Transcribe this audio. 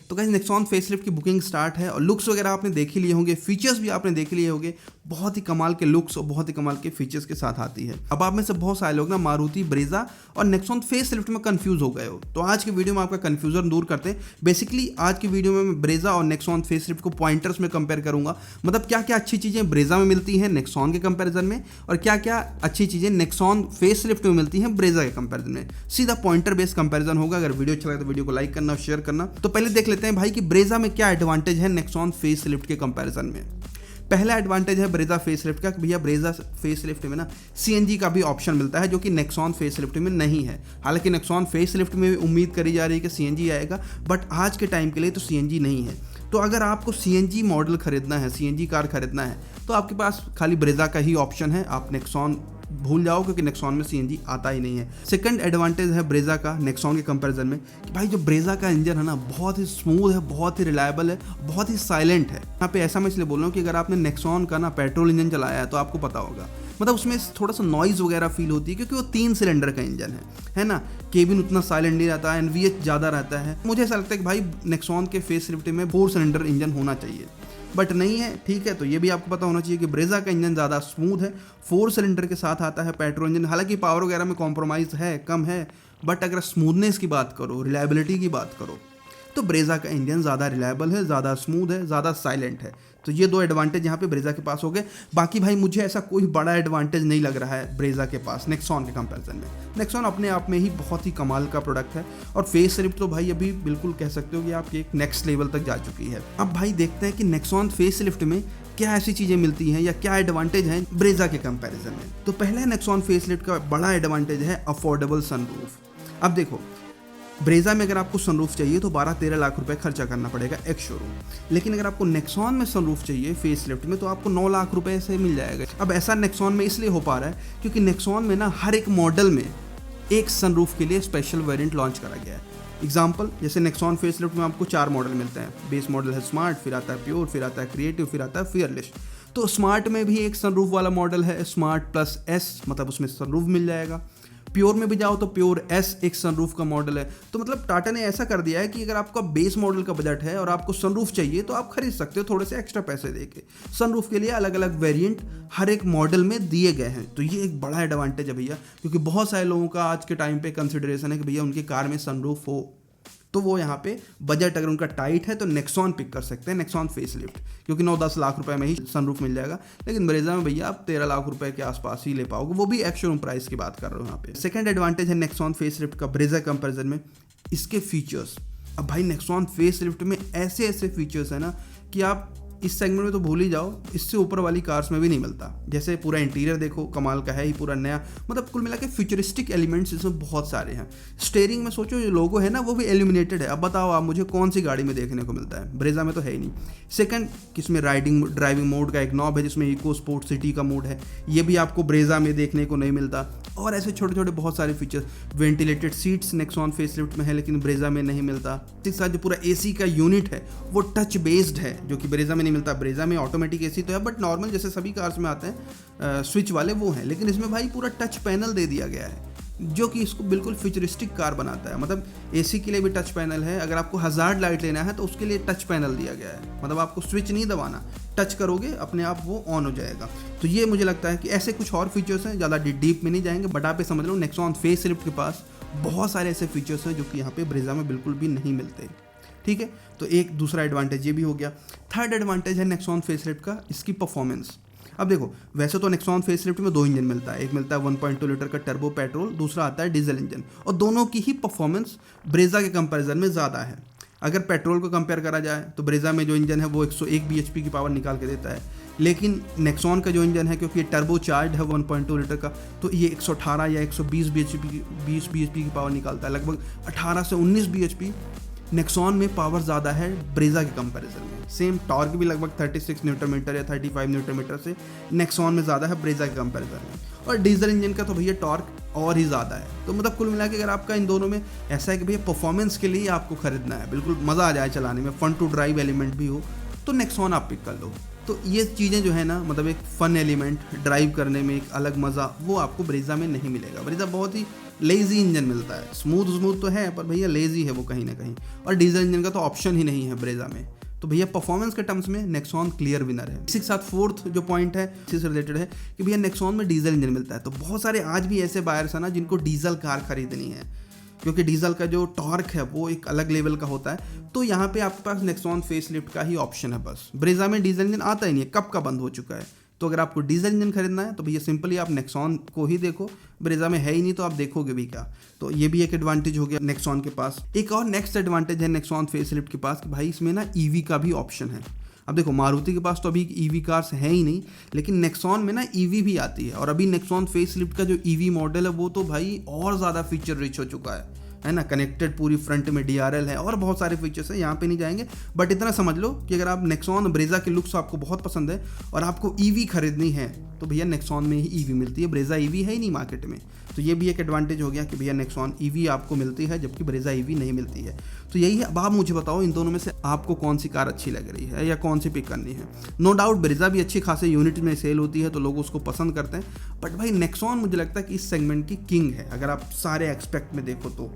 तो guys Nexon facelift की booking start है और लुक्स वगैरह आपने देख ही लिए होंगे, फीचर्स भी आपने देख लिए होंगे। बहुत ही कमाल के लुक्स और बहुत ही कमाल के फीचर्स के साथ आती है। अब आप में से बहुत सारे लोग ना मारुति ब्रेजा और नेक्सॉन फेसलिफ्ट में कंफ्यूज हो गए हो, तो आज की वीडियो में आपका कंफ्यूजन दूर करते हैं। बेसिकली आज की वीडियो में मैं ब्रेजा और नेक्सॉन फेसलिफ्ट को पॉइंटर्स में कंपेयर करूंगा, मतलब क्या क्या अच्छी चीज़ें ब्रेजा में मिलती हैं नेक्सॉन के कंपैरिजन में और क्या क्या अच्छी चीज़ें नेक्सॉन फेसलिफ्ट में मिलती हैं ब्रेजा के कंपैरिजन में। सीधा पॉइंटर बेस्ड कंपैरिजन होगा। अगर वीडियो अच्छा लगे तो वीडियो को लाइक करना और शेयर करना। तो पहले देख लेते हैं भाई कि ब्रेजा में क्या एडवांटेज है नेक्सॉन फेसलिफ्ट के कंपैरिजन में। पहला एडवांटेज है ब्रेजा फेसलिफ्ट का, भैया ब्रेजा फेसलिफ्ट में ना सीएनजी का भी ऑप्शन मिलता है जो कि नेक्सॉन फेसलिफ्ट में नहीं है। हालांकि नेक्सॉन फेसलिफ्ट में भी उम्मीद करी जा रही है कि सीएनजी आएगा, बट आज के टाइम के लिए तो सीएनजी नहीं है। तो अगर आपको सीएनजी मॉडल खरीदना है, सीएनजी कार खरीदना है, तो आपके पास खाली ब्रेजा का ही ऑप्शन है। आप नेक्सॉन भूल जाओ क्योंकि नेक्सॉन में सीएनजी आता ही नहीं है। सेकंड एडवांटेज है ब्रेजा का नेक्सॉन के कंपैरिजन में कि भाई जो ब्रेजा का इंजन है ना बहुत ही स्मूथ है, बहुत ही रिलायबल है, बहुत ही साइलेंट है। यहाँ पे ऐसा मैं इसलिए बोल रहा हूँ कि अगर आपने नेक्सॉन का ना पेट्रोल इंजन चलाया है तो आपको पता होगा, मतलब उसमें थोड़ा सा नॉइज़ वगैरह फील होती है क्योंकि वो 3 सिलेंडर का इंजन है ना। केबिन उतना साइलेंट नहीं रहता है, एनवीएच ज़्यादा रहता है। मुझे ऐसा लगता है कि भाई नेक्सॉन के फेसलिफ्ट में 4 सिलेंडर इंजन होना चाहिए, बट नहीं है। ठीक है, तो ये भी आपको पता होना चाहिए कि ब्रेजा का इंजन ज़्यादा स्मूथ है, 4 सिलेंडर के साथ आता है पेट्रोल इंजन। हालांकि पावर वगैरह में कॉम्प्रोमाइज़ है, कम है, बट अगर स्मूथनेस की बात करो, रिलायबिलिटी की बात करो, तो ब्रेजा का इंजन ज़्यादा रिलायबल है, ज़्यादा स्मूथ है, ज़्यादा साइलेंट है। तो ये 2 एडवांटेज यहाँ पे ब्रेजा के पास हो गए। बाकी भाई मुझे ऐसा कोई बड़ा एडवांटेज नहीं लग रहा है ब्रेजा के पास नेक्सॉन के कंपैरिजन में। नेक्सॉन अपने आप में ही बहुत ही कमाल का प्रोडक्ट है और फेसलिफ्ट तो भाई अभी बिल्कुल कह सकते हो कि आपकी एक नेक्स्ट लेवल तक जा चुकी है। अब भाई देखते हैं कि नेक्सॉन फेसलिफ्ट में क्या ऐसी चीज़ें मिलती हैं या क्या एडवांटेज हैं ब्रेजा के कंपैरिजन में। तो पहला नेक्सॉन फेसलिफ्ट का बड़ा एडवांटेज है अफोर्डेबल सनरूफ। अब देखो ब्रेजा में अगर आपको सनरूफ चाहिए तो 12-13 लाख रुपए खर्चा करना पड़ेगा एक शोरूम, लेकिन अगर आपको नेक्सॉन में सनरूफ चाहिए फेसलिफ्ट में तो आपको 9 लाख रुपए से मिल जाएगा। अब ऐसा नेक्सॉन में इसलिए हो पा रहा है क्योंकि नेक्सॉन में ना हर एक मॉडल में एक सनरूफ के लिए स्पेशल वेरिएंट लॉन्च करा गया है। एग्जाम्पल जैसे नेक्सॉन फेसलिफ्ट में आपको 4 मॉडल मिलते हैं। बेस मॉडल है स्मार्ट, फिर आता है प्योर, फिर आता है क्रिएटिव, फिर आता है फियरलेस। तो स्मार्ट में भी एक सनरूफ वाला मॉडल है स्मार्ट प्लस एस, मतलब उसमें सनरूफ मिल जाएगा। प्योर में भी जाओ तो प्योर एस एक सनरूफ का मॉडल है। तो मतलब टाटा ने ऐसा कर दिया है कि अगर आपका बेस मॉडल का बजट है और आपको सनरूफ चाहिए तो आप खरीद सकते हो थोड़े से एक्स्ट्रा पैसे देके। सनरूफ के लिए अलग अलग वेरिएंट हर एक मॉडल में दिए गए हैं। तो ये एक बड़ा एडवांटेज है भैया, क्योंकि बहुत सारे लोगों का आज के टाइम पे कंसिडरेशन है कि भैया उनकी कार में सनरूफ हो, तो वो यहाँ पे बजट अगर उनका टाइट है तो नेक्सॉन पिक कर सकते हैं, नेक्सॉन फेसलिफ्ट, क्योंकि 9-10 लाख रुपए में ही सनरूफ मिल जाएगा। लेकिन ब्रेजा में भैया आप 13 लाख रुपए के आसपास ही ले पाओगे, वो भी एक्स शोरूम प्राइस की बात कर रहे हो यहाँ पे। सेकंड एडवांटेज है नेक्सॉन फेसलिफ्ट का ब्रेजा कंपैरिजन में इसके फीचर्स। अब भाई नेक्सॉन फेसलिफ्ट में ऐसे ऐसे फीचर्स है ना कि आप इस सेगमेंट में तो भूल ही जाओ, इससे ऊपर वाली कार्स में भी नहीं मिलता। जैसे पूरा इंटीरियर देखो कमाल का है ही, पूरा नया, मतलब कुल मिला के फ्यूचरिस्टिक एलिमेंट्स इसमें बहुत सारे हैं। स्टीयरिंग में सोचो जो लोगो है ना वो भी एल्यूमिनेटेड है। अब बताओ आप मुझे कौन सी गाड़ी में देखने को मिलता है, ब्रेजा में तो है ही नहीं। सेकंड किसमें ड्राइविंग मोड का एक नॉब है जिसमें इको स्पोर्ट सिटी का मोड है, ये भी आपको ब्रेजा में देखने को नहीं मिलता। और ऐसे छोटे छोटे बहुत सारे features, ventilated seats Nexon facelift में है लेकिन ब्रेजा में नहीं मिलता। इसके साथ जो पूरा एसी का यूनिट है वो टच बेस्ड है जो कि ब्रेजा में नहीं मिलता। ब्रेजा में ऑटोमेटिक एसी तो है बट नॉर्मल जैसे सभी कार्स में आते हैं स्विच वाले वो हैं, लेकिन इसमें भाई पूरा टच पैनल दे दिया गया है जो कि इसको बिल्कुल फ्यूचरिस्टिक कार बनाता है। मतलब एसी के लिए भी टच पैनल है, अगर आपको हज़ार्ड लाइट लेना है तो उसके लिए टच पैनल दिया गया है, मतलब आपको स्विच नहीं दबाना, टच करोगे अपने आप वो ऑन हो जाएगा। तो ये मुझे लगता है कि ऐसे कुछ और फीचर्स हैं, ज़्यादा डीप में नहीं जाएंगे, बट आप ये समझ लो नेक्सॉन फेसलिफ्ट के पास बहुत सारे ऐसे फीचर्स हैं जो कि यहाँ पे ब्रेजा में बिल्कुल भी नहीं मिलते। ठीक है, तो एक दूसरा एडवांटेज ये भी हो गया। थर्ड एडवांटेज है नेक्सॉन फेसलिफ्ट का इसकी परफॉर्मेंस। अब देखो वैसे तो नेक्सॉन फेसलिफ्ट में 2 इंजन मिलता है, एक मिलता है 1.2 लीटर का टर्बो पेट्रोल, दूसरा आता है डीजल इंजन, और दोनों की ही परफॉर्मेंस ब्रेजा के कंपैरिजन में ज़्यादा है। अगर पेट्रोल को कंपेयर करा जाए तो ब्रेजा में जो इंजन है वो 101 bhp की पावर निकाल के देता है, लेकिन नेक्सॉन का जो इंजन है क्योंकि ये टर्बो चार्ज है 1.2 लीटर का, तो ये 118 या 120 bhp की पावर निकालता है, लगभग 18 से 19 bhp नेक्सॉन में पावर ज़्यादा है ब्रेजा के कंपैरिजन में। सेम टॉर्क भी लगभग 36 न्यूटन मीटर या 35 न्यूटन मीटर से नेक्सॉन में ज़्यादा है ब्रेजा के कंपैरिजन में। और डीजल इंजन का तो भैया टॉर्क और ही ज़्यादा है। तो मतलब कुल मिला के अगर आपका इन दोनों में ऐसा है कि भैया परफॉर्मेंस के लिए आपको खरीदना है, बिल्कुल मज़ा आ जाए चलाने में, फन टू ड्राइव एलिमेंट भी हो, तो नेक्सॉन आप पिक कर लो। तो ये चीज़ें जो है ना, मतलब एक फ़न एलिमेंट ड्राइव करने में एक अलग मज़ा वो आपको ब्रेजा में नहीं मिलेगा। ब्रेजा बहुत ही लेजी इंजन मिलता है। स्मूथ तो है पर भैया लेजी है वो कहीं ना कहीं, और डीजल इंजन का तो ऑप्शन ही नहीं है ब्रेजा में। तो भैया परफॉर्मेंस के टर्म्स में नेक्सॉन क्लियर विनर है। इसी के साथ फोर्थ जो पॉइंट है इसी से रिलेटेड है कि भैया नेक्सॉन में डीजल इंजन मिलता है। तो बहुत सारे आज भी ऐसे बायर्स हैं ना जिनको डीजल कार खरीदनी है, क्योंकि डीजल का जो टॉर्क है वो एक अलग लेवल का होता है। तो यहाँ पे आपके पास नेक्सॉन फेसलिफ्ट का ही ऑप्शन है बस। ब्रेजा में डीजल इंजन आता ही नहीं है, कब का बंद हो चुका है। तो अगर आपको डीजल इंजन खरीदना है तो भैया सिंपली आप नेक्सॉन को ही देखो, ब्रेजा में है ही नहीं तो आप देखोगे भी क्या। तो ये भी एक एडवांटेज हो गया नेक्सॉन के पास। एक और नेक्स्ट एडवांटेज है नेक्सॉन फेसलिफ्ट के पास कि भाई इसमें ना ईवी का भी ऑप्शन है। अब देखो मारुति के पास तो अभी ईवी कार्स है ही नहीं, लेकिन नेक्सॉन में ना ईवी भी आती है। और अभी नेक्सॉन फेसलिफ्ट का जो ईवी मॉडल है वो तो भाई और ज़्यादा फीचर रिच हो चुका है ना। कनेक्टेड पूरी फ्रंट में DRL है और बहुत सारे फीचर्स हैं, यहाँ पे नहीं जाएंगे। बट इतना समझ लो कि अगर आप नेक्सॉन ब्रेजा के लुक्स आपको बहुत पसंद है और आपको ईवी खरीदनी है तो भैया नेक्सॉन में ही ईवी मिलती है, ब्रेजा ईवी है ही नहीं मार्केट में। तो ये भी एक एडवांटेज हो गया कि भैया नेक्सॉन ईवी आपको मिलती है जबकि ब्रेजा ईवी नहीं मिलती है। तो यही है। अब आप मुझे बताओ इन दोनों में से आपको कौन सी कार अच्छी लग रही है या कौन सी पिक करनी है। नो डाउट ब्रेजा भी अच्छी खासे यूनिट में सेल होती है तो लोग उसको पसंद करते हैं, बट भाई नेक्सॉन मुझे लगता है कि इस सेगमेंट की किंग है अगर आप सारे एक्सपेक्ट में देखो तो।